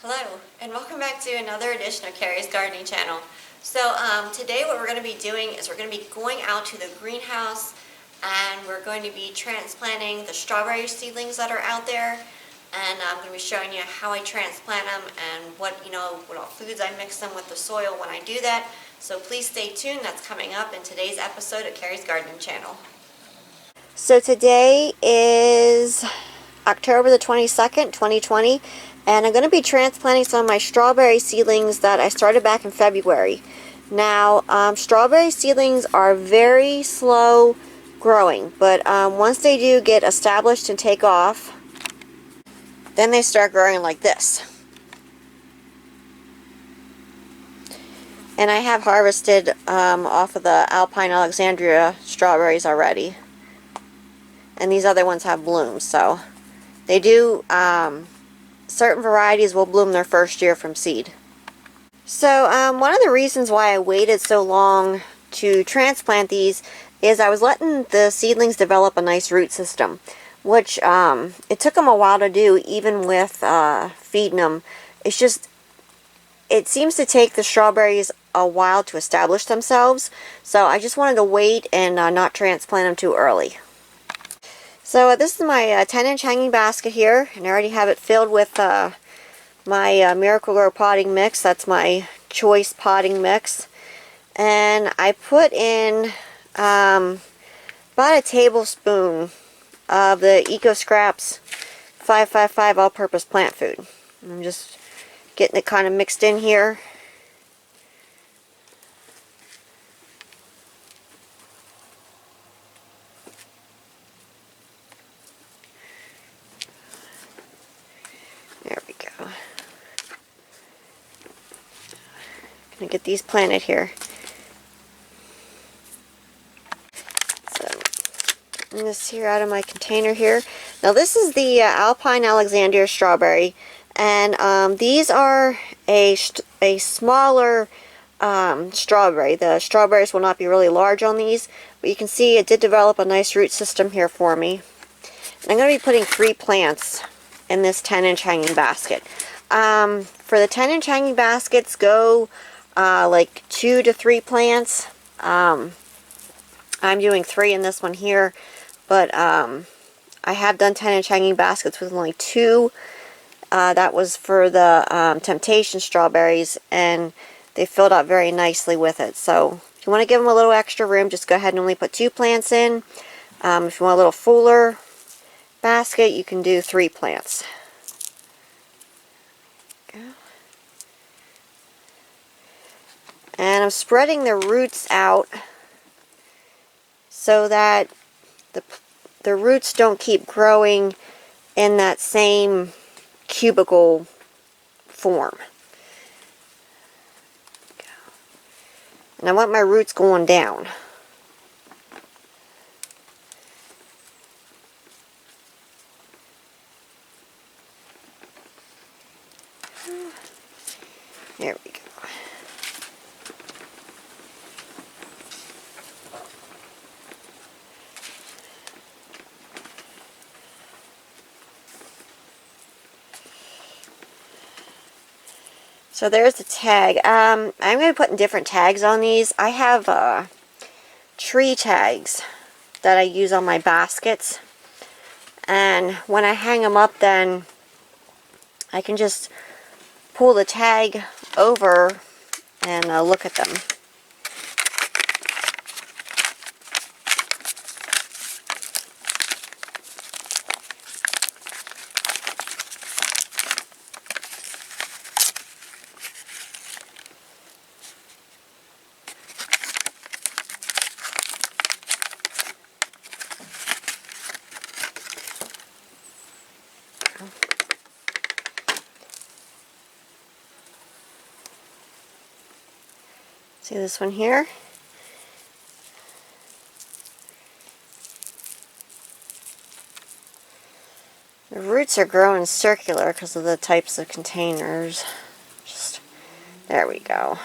Hello, and welcome back to another edition of Carrie's Gardening Channel. So today what we're going to be doing is we're going to be going out to the greenhouse and we're going to be transplanting the strawberry seedlings that are out there. And I'm going to be showing you how I transplant them and what all foods I mix them with the soil when I do that. So please stay tuned, that's coming up in today's episode of Carrie's Gardening Channel. So today is October the 22nd, 2020. And I'm going to be transplanting some of my strawberry seedlings that I started back in February. Now, strawberry seedlings are very slow growing, but once they do get established and take off, then they start growing like this. And I have harvested off of the Alpine Alexandria strawberries already. And these other ones have blooms, so they do... certain varieties will bloom their first year from seed. So one of the reasons why I waited so long to transplant these is I was letting the seedlings develop a nice root system, which it took them a while to do, even with feeding them. It's just, it seems to take the strawberries a while to establish themselves, so I just wanted to wait and not transplant them too early. So this is my 10-inch hanging basket here, and I already have it filled with my Miracle-Gro potting mix. That's my choice potting mix. And I put in about a tablespoon of the Eco Scraps 555 all-purpose plant food. I'm just getting it kind of mixed in here. There we go. Gonna get these planted here. So, getting this here out of my container here. Now this is the Alpine Alexandria strawberry, and these are a smaller strawberry. The strawberries will not be really large on these, but you can see it did develop a nice root system here for me. And I'm going to be putting 3 plants in this 10-inch hanging basket. For the 10-inch hanging baskets, go like 2 to 3 plants. I'm doing 3 in this one here, but I have done 10-inch hanging baskets with only 2. That was for the Temptation strawberries, and they filled out very nicely with it. So if you want to give them a little extra room, just go ahead and only put 2 plants in. If you want a little fuller basket, you can do 3 plants. And I'm spreading the roots out so that the roots don't keep growing in that same cubical form. And I want my roots going down. There we go. So there's the tag. I'm going to be putting different tags on these. I have tree tags that I use on my baskets. And when I hang them up, then I can just pull the tag over and look at them. See this one here? The roots are growing circular because of the types of containers. There we go.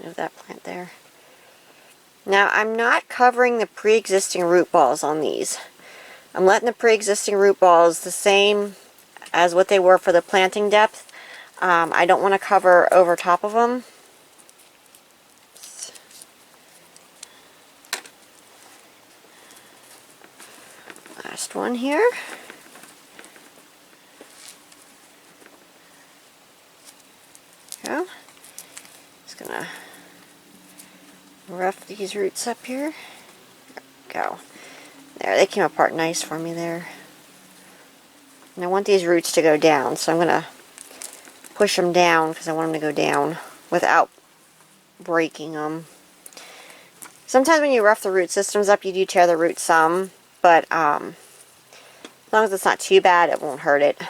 Move that plant there. Now, I'm not covering the pre-existing root balls on these. I'm letting the pre-existing root balls the same as what they were for the planting depth. I don't want to cover over top of them. Last one here. Go. Just gonna rough these roots up here. Go. There, they came apart nice for me there. And I want these roots to go down, so I'm gonna push them down because I want them to go down without breaking them. Sometimes when you rough the root systems up, you do tear the roots some, but as long as it's not too bad, it won't hurt it.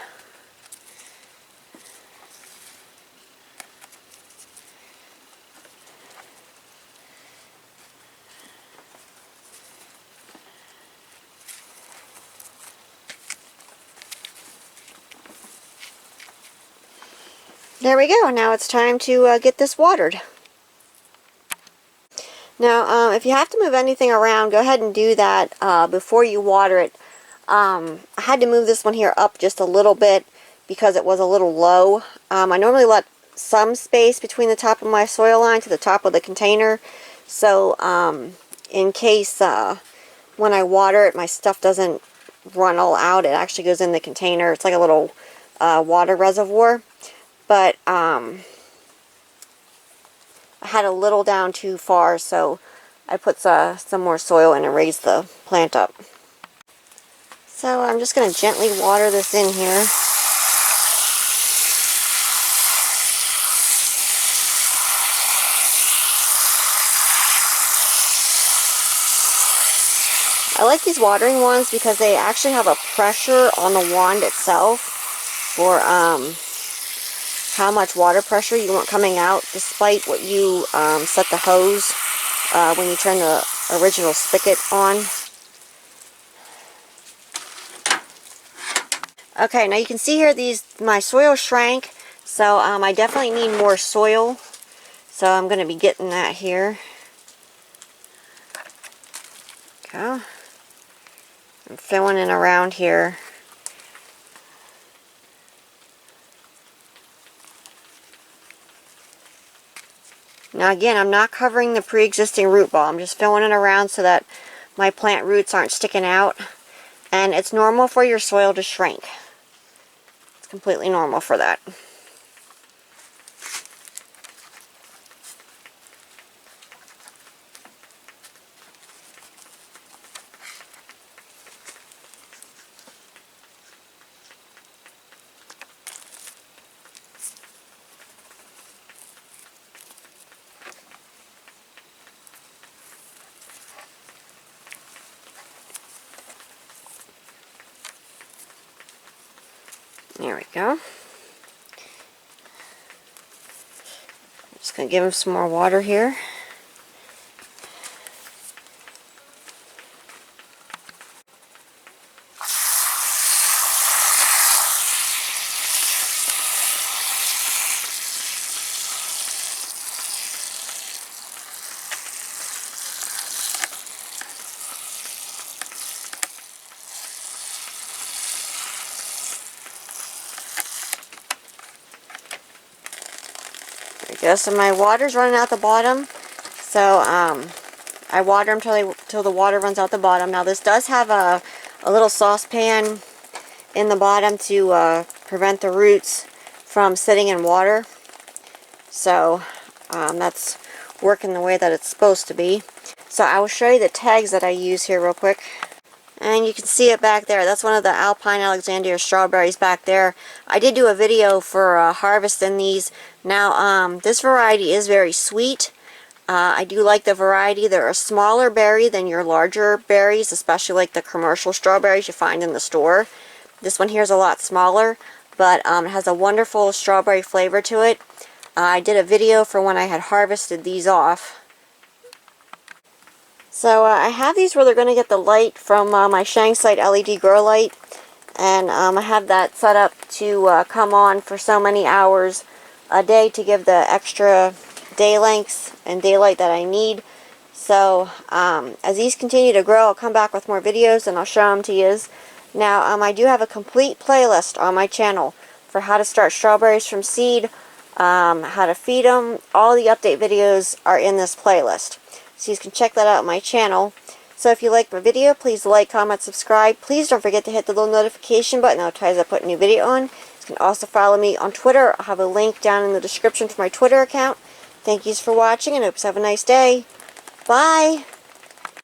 There we go. Now it's time to get this watered. Now, if you have to move anything around, go ahead and do that before you water it. I had to move this one here up just a little bit because it was a little low. I normally let some space between the top of my soil line to the top of the container. So, in case when I water it, my stuff doesn't run all out. It actually goes in the container. It's like a little water reservoir. But I had a little down too far, so I put some more soil in and raised the plant up. So I'm just going to gently water this in here. I like these watering wands because they actually have a pressure on the wand itself for how much water pressure you want coming out, despite what you set the hose when you turn the original spigot on. Okay, now you can see here my soil shrank, so I definitely need more soil. So I'm going to be getting that here. Go. I'm filling in around here. Now again, I'm not covering the pre-existing root ball. I'm just filling it around so that my plant roots aren't sticking out. And it's normal for your soil to shrink. It's completely normal for that. There we go. I'm just going to give them some more water here. There we go. So my water's running out the bottom. So I water them till the water runs out the bottom. Now this does have a little saucepan in the bottom to prevent the roots from sitting in water. So that's working the way that it's supposed to be. So I will show you the tags that I use here real quick. And you can see it back there. That's one of the Alpine Alexandria strawberries back there. I did do a video for harvesting these. Now, this variety is very sweet. I do like the variety. They're a smaller berry than your larger berries, especially like the commercial strawberries you find in the store. This one here is a lot smaller, but it has a wonderful strawberry flavor to it. I did a video for when I had harvested these off. So I have these where they're going to get the light from my Shangsite LED grow light, and I have that set up to come on for so many hours a day to give the extra day lengths and daylight that I need. So as these continue to grow, I'll come back with more videos and I'll show them to you. Now I do have a complete playlist on my channel for how to start strawberries from seed, how to feed them. All the update videos are in this playlist, so you can check that out on my channel. So if you like my video, please like, comment, subscribe. Please don't forget to hit the little notification button. That'll tell you as I put a new video on. You can also follow me on Twitter. I'll have a link down in the description for my Twitter account. Thank you for watching, and I hope you have a nice day. Bye!